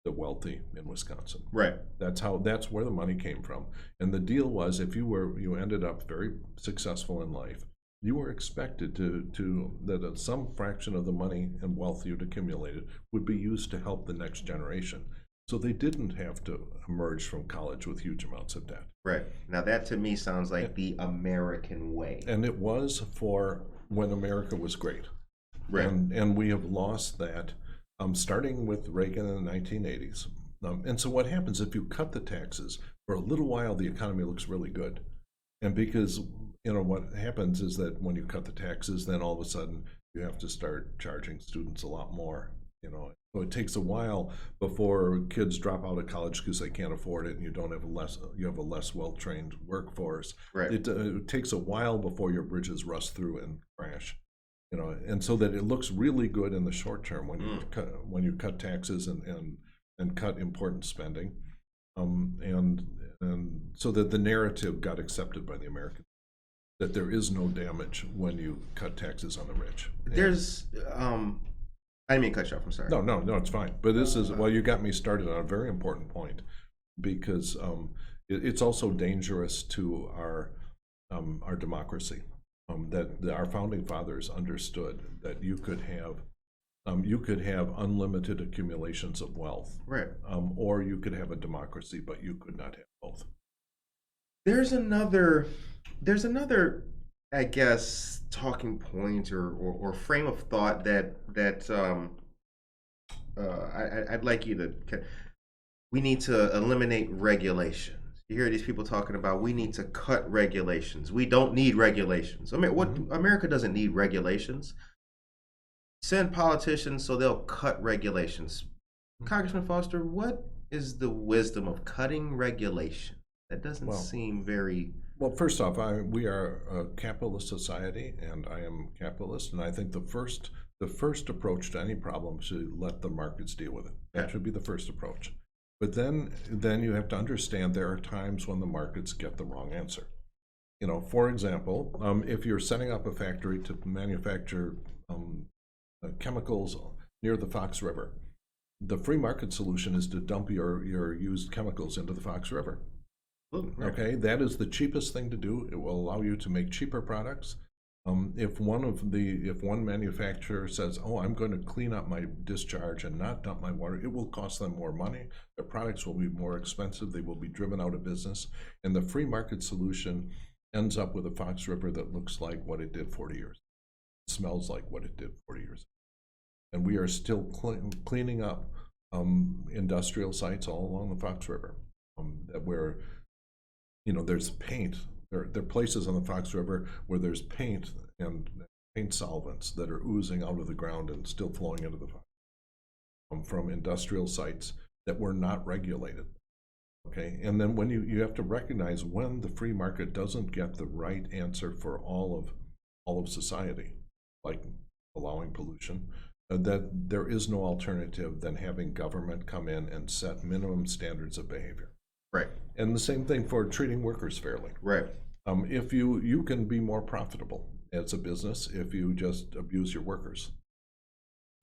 the wealthy in Wisconsin. Right. That's where the money came from. And the deal was, if you ended up very successful in life, you were expected that some fraction of the money and wealth you'd accumulated would be used to help the next generation. So they didn't have to emerge from college with huge amounts of debt. Right. Now that to me sounds like the American way. And it was for when America was great. Right. And we have lost that, starting with Reagan in the 1980s. And so what happens if you cut the taxes, for a little while the economy looks really good. And because, what happens is that when you cut the taxes, then all of a sudden you have to start charging students a lot more, So it takes a while before kids drop out of college because they can't afford it, and you have a less well-trained workforce. Right. It takes a while before your bridges rust through and crash, and so that it looks really good in the short term when you cut taxes and cut important spending, and so that the narrative got accepted by the Americans that there is no damage when you cut taxes on the rich. There's I didn't mean to cut you off. I'm sorry. No, it's fine. But this is, well, you got me started on a very important point, because it's also dangerous to our democracy. That our founding fathers understood that you could have unlimited accumulations of wealth, Right. Or you could have a democracy, but you could not have both. There's another, I guess, talking point or frame of thought that I'd like you to. We need to eliminate regulations. You hear these people talking about we need to cut regulations. We don't need regulations. I mean, America doesn't need regulations. Send politicians so they'll cut regulations. Congressman Foster, what is the wisdom of cutting regulation? That doesn't seem very... Well, first off, we are a capitalist society, and I am capitalist, and I think the first approach to any problem should let the markets deal with it. That should be the first approach. But then you have to understand there are times when the markets get the wrong answer. For example, if you're setting up a factory to manufacture chemicals near the Fox River, the free market solution is to dump your used chemicals into the Fox River. Okay, that is the cheapest thing to do. It will allow you to make cheaper products. If one manufacturer says, "Oh, I'm going to clean up my discharge and not dump my water," it will cost them more money. Their products will be more expensive. They will be driven out of business. And the free market solution ends up with a Fox River that looks like what it did 40 years. It smells like what it did 40 years. And we are still cleaning up industrial sites all along the Fox River where there's paint. There are places on the Fox River where there's paint and paint solvents that are oozing out of the ground and still flowing into the Fox from industrial sites that were not regulated. Okay, and then when you have to recognize when the free market doesn't get the right answer for all of society, like allowing pollution, that there is no alternative than having government come in and set minimum standards of behavior. Right. And the same thing for treating workers fairly. Right. If you can be more profitable as a business if you just abuse your workers,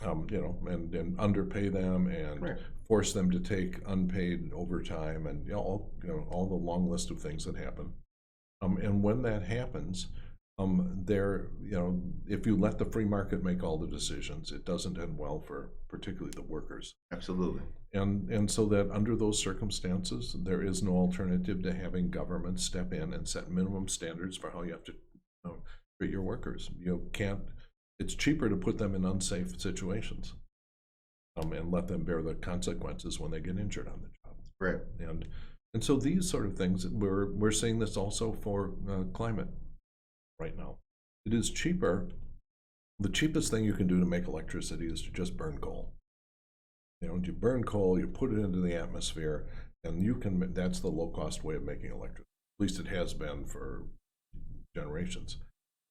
and underpay them and force them to take unpaid overtime and all the long list of things that happen. And when that happens, if you let the free market make all the decisions, it doesn't end well for particularly the workers. Absolutely. And so that under those circumstances, there is no alternative to having government step in and set minimum standards for how you have to treat your workers. You can't. It's cheaper to put them in unsafe situations, and let them bear the consequences when they get injured on the job. Right. And so these sort of things, we're seeing this also for climate. Right now, it is cheaper. The cheapest thing you can do to make electricity is to just burn coal. You burn coal, you put it into the atmosphere, and that's the low-cost way of making electricity. At least it has been for generations.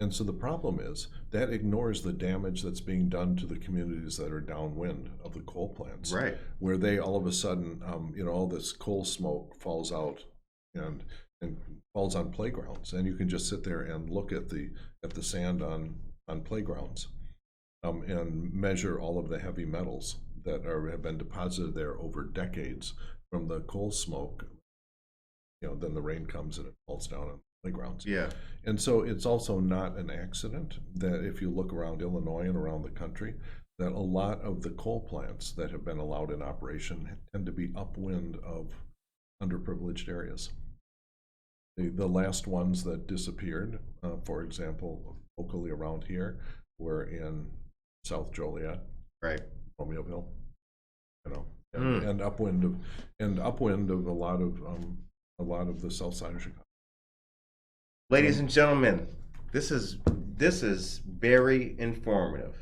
And so the problem is that ignores the damage that's being done to the communities that are downwind of the coal plants, right? Where they all of a sudden, all this coal smoke falls out and falls on playgrounds, and you can just sit there and look at the sand on playgrounds, and measure all of the heavy metals that have been deposited there over decades from the coal smoke. Then the rain comes and it falls down on playgrounds. Yeah. And so it's also not an accident that if you look around Illinois and around the country, that a lot of the coal plants that have been allowed in operation tend to be upwind of underprivileged areas. The last ones that disappeared, for example, locally around here, were in South Joliet, right, Romeoville, and upwind of a lot of the south side of Chicago. Ladies and gentlemen, this is very informative.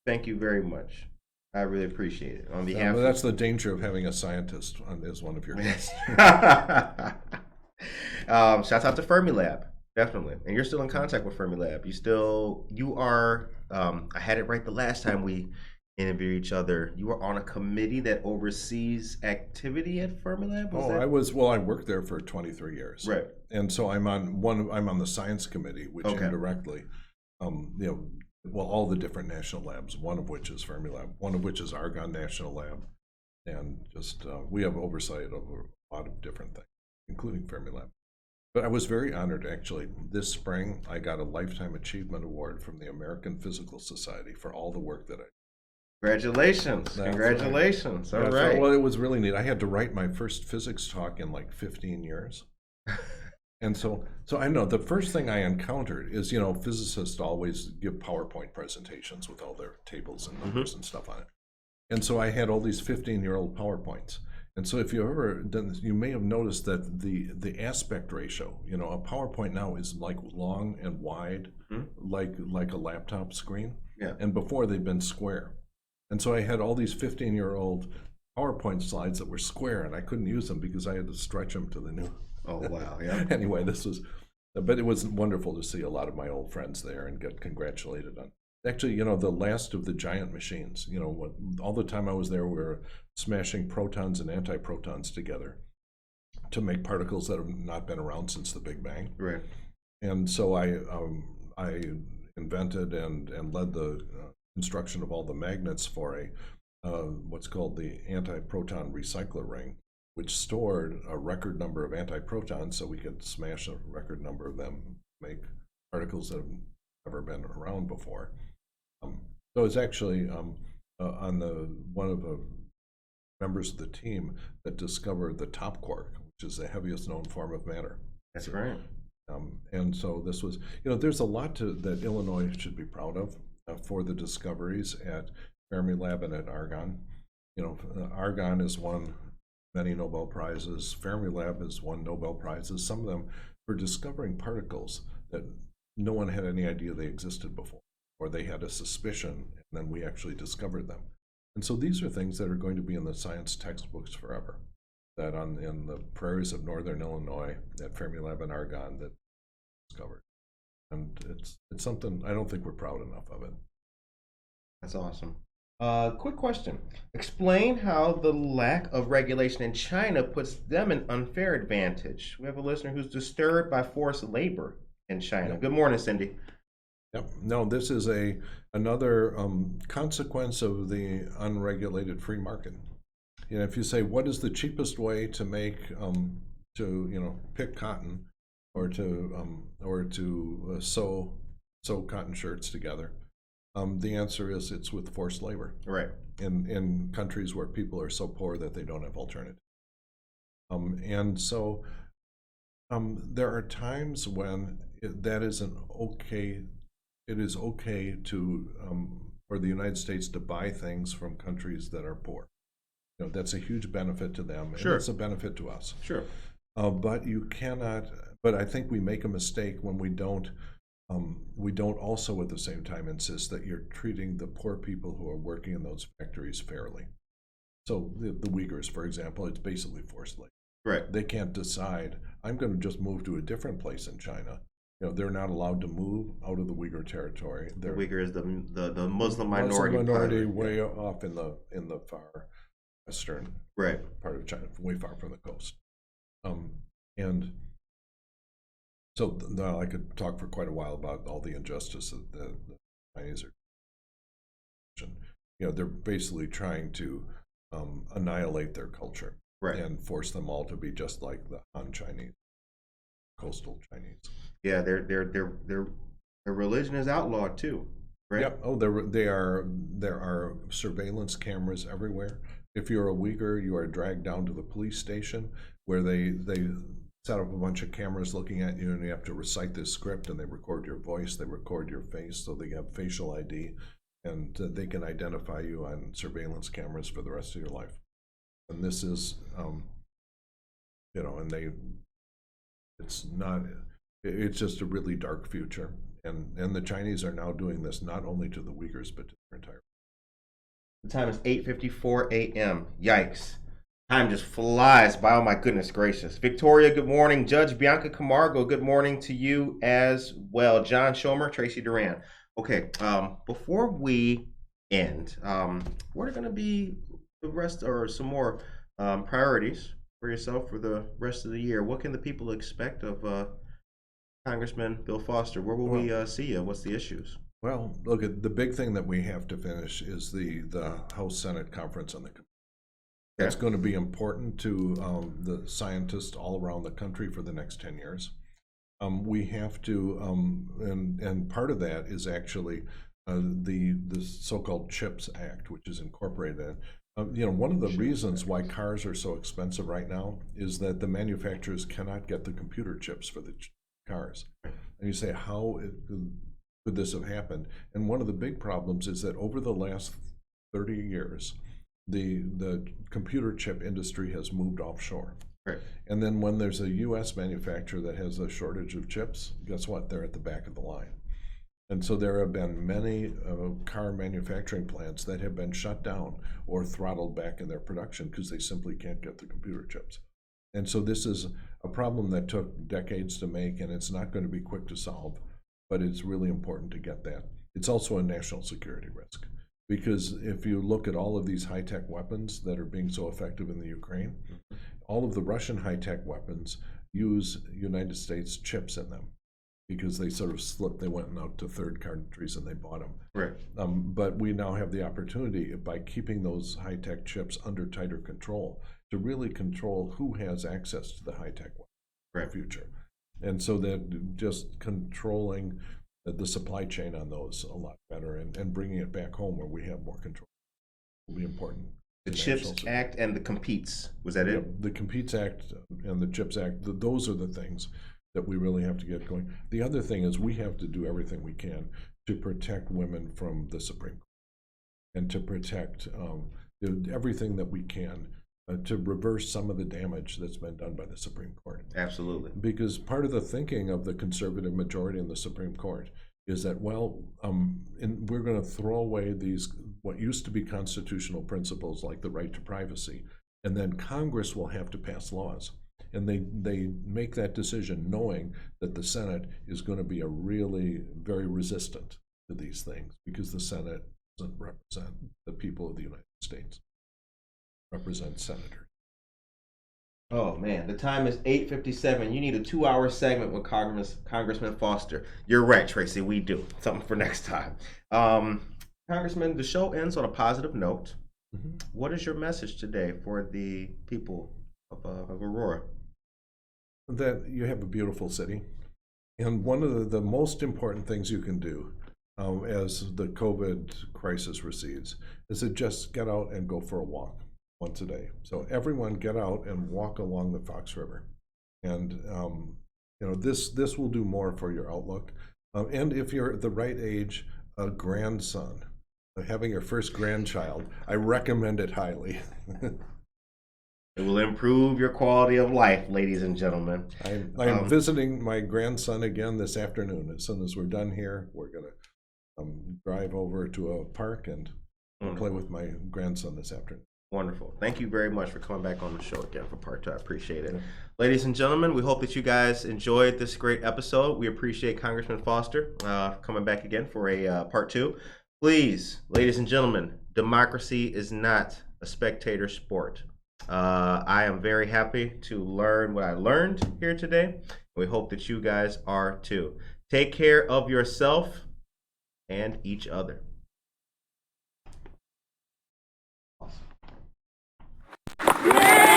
Thank you very much. I really appreciate it. On Well, behalf that's the danger of having a scientist as one of your guests. Shouts out to Fermilab, definitely. And you're still in contact with Fermilab. You are, I had it right the last time we interviewed each other. You are on a committee that oversees activity at Fermilab? I worked there for 23 years. Right. And so I'm on the science committee, which indirectly, all the different national labs, one of which is Fermilab, one of which is Argonne National Lab. And just, we have oversight over a lot of different things, including Fermilab. But I was very honored, actually. This spring, I got a Lifetime Achievement Award from the American Physical Society for all the work that I did. Congratulations. Congratulations. Right. All right. Well, it was really neat. I had to write my first physics talk in like 15 years. And so I know the first thing I encountered is, physicists always give PowerPoint presentations with all their tables and numbers and stuff on it. And so I had all these 15-year-old PowerPoints. And so if you ever done this, you may have noticed that the aspect ratio, a PowerPoint now is like long and wide, like a laptop screen. Yeah. And before they'd been square. And so I had all these 15-year-old PowerPoint slides that were square, and I couldn't use them because I had to stretch them to the new. Oh, wow. Yeah. Anyway, but it was wonderful to see a lot of my old friends there and get congratulated on. Actually, the last of the giant machines, all the time I was there, we were smashing protons and antiprotons together to make particles that have not been around since the Big Bang. Right. And so I invented and led the construction of all the magnets for what's called the antiproton recycler ring, which stored a record number of antiprotons so we could smash a record number of them, make particles that have never been around before. So it's actually on one of the members of the team that discovered the top quark, which is the heaviest known form of matter. That's right. And so this was, there's a lot that Illinois should be proud of for the discoveries at Fermilab and at Argonne. Argonne has won many Nobel Prizes. Fermilab has won Nobel Prizes, some of them for discovering particles that no one had any idea they existed before, or they had a suspicion, and then we actually discovered them. And so these are things that are going to be in the science textbooks forever, that in the prairies of northern Illinois, at Fermilab and Argonne, that discovered. And it's something, I don't think we're proud enough of it. That's awesome. Quick question. Explain how the lack of regulation in China puts them in unfair advantage. We have a listener who's disturbed by forced labor in China. Yep. Good morning, Cindy. Yep. No, this is another consequence of the unregulated free market. If you say, what is the cheapest way to make pick cotton or to sew cotton shirts together, the answer is it's with forced labor. Right. In countries where people are so poor that they don't have alternatives. And so there are times when that isn't okay. It is okay for the United States to buy things from countries that are poor. That's a huge benefit to them, and it's a benefit to us. Sure. But you cannot. But I think we make a mistake when we don't also at the same time insist that you're treating the poor people who are working in those factories fairly. So the Uyghurs, for example, it's basically forced labor. Right. They can't decide, I'm going to just move to a different place in China. They're not allowed to move out of the Uyghur territory. The Uyghur is the Muslim minority. Muslim minority way off in the far western part of China, way far from the coast. And so now I could talk for quite a while about all the injustice that the Chinese are. They're basically trying to annihilate their culture and force them all to be just like the Han Chinese, coastal Chinese. Yeah, their religion is outlawed too, right? Yep. Oh, there are surveillance cameras everywhere. If you're a Uyghur, you are dragged down to the police station where they set up a bunch of cameras looking at you, and you have to recite this script, and they record your voice, they record your face, so they have facial ID, and they can identify you on surveillance cameras for the rest of your life. And this is, it's just a really dark future. And the Chinese are now doing this not only to the Uyghurs, but to their entire The time is 8:54 a.m. Yikes. Time just flies by. Oh my goodness gracious. Victoria, good morning. Judge Bianca Camargo, good morning to you as well. John Schomer, Tracy Duran. Okay, before we end, what are going to be the rest or some more priorities for yourself for the rest of the year? What can the people expect of Congressman Bill Foster? Where will we see you? What's the issues? Well, look, at the big thing that we have to finish is the House Senate conference on the. That's going to be important to the scientists all around the country for the next 10 years. We have to, and part of that is actually the so-called CHIPS Act, which is incorporated. One of the reasons why cars are so expensive right now is that the manufacturers cannot get the computer chips for the cars. And you say, how could this have happened? And one of the big problems is that over the last 30 years, the computer chip industry has moved offshore. Right. And then when there's a U.S. manufacturer that has a shortage of chips, guess what? They're at the back of the line. And so there have been many car manufacturing plants that have been shut down or throttled back in their production because they simply can't get the computer chips. And so this is a problem that took decades to make, and it's not going to be quick to solve, but it's really important to get that. It's also a national security risk. Because if you look at all of these high-tech weapons that are being so effective in the Ukraine, all of the Russian high-tech weapons use United States chips in them because they sort of slipped. They went out to third countries and they bought them. Right. But we now have the opportunity, by keeping those high-tech chips under tighter control, to really control who has access to the high-tech weapons in the future. And so that just controlling the supply chain on those a lot better and bringing it back home where we have more control will be important. The CHIPS Act and the COMPETES, was that it? The COMPETES Act and the CHIPS Act, those are the things that we really have to get going. The other thing is we have to do everything we can to protect women from the Supreme Court and to protect everything that we can to reverse some of the damage that's been done by the Supreme Court. Absolutely. Because part of the thinking of the conservative majority in the Supreme Court is that, we're going to throw away these, what used to be constitutional principles like the right to privacy, and then Congress will have to pass laws. And they make that decision knowing that the Senate is going to be really very resistant to these things because the Senate doesn't represent the people of the United States. Represent senators. Oh man, the time is 8:57. You need a 2-hour segment with Congressman Foster. You're right, Tracy. We do something for next time. Congressman, the show ends on a positive note. Mm-hmm. What is your message today for the people of Aurora? That you have a beautiful city, and one of the most important things you can do as the COVID crisis recedes is to just get out and go for a walk once a day. So everyone get out and walk along the Fox River. And this will do more for your outlook. And if you're the right age, a grandson, having your first grandchild, I recommend it highly. It will improve your quality of life, ladies and gentlemen. I'm visiting my grandson again this afternoon. As soon as we're done here, we're going to drive over to a park and play with my grandson this afternoon. Wonderful. Thank you very much for coming back on the show again for part 2. I appreciate it. Ladies and gentlemen, we hope that you guys enjoyed this great episode. We appreciate Congressman Foster coming back again for a part 2. Please, ladies and gentlemen, democracy is not a spectator sport. I am very happy to learn what I learned here today. We hope that you guys are too. Take care of yourself and each other. Yeah!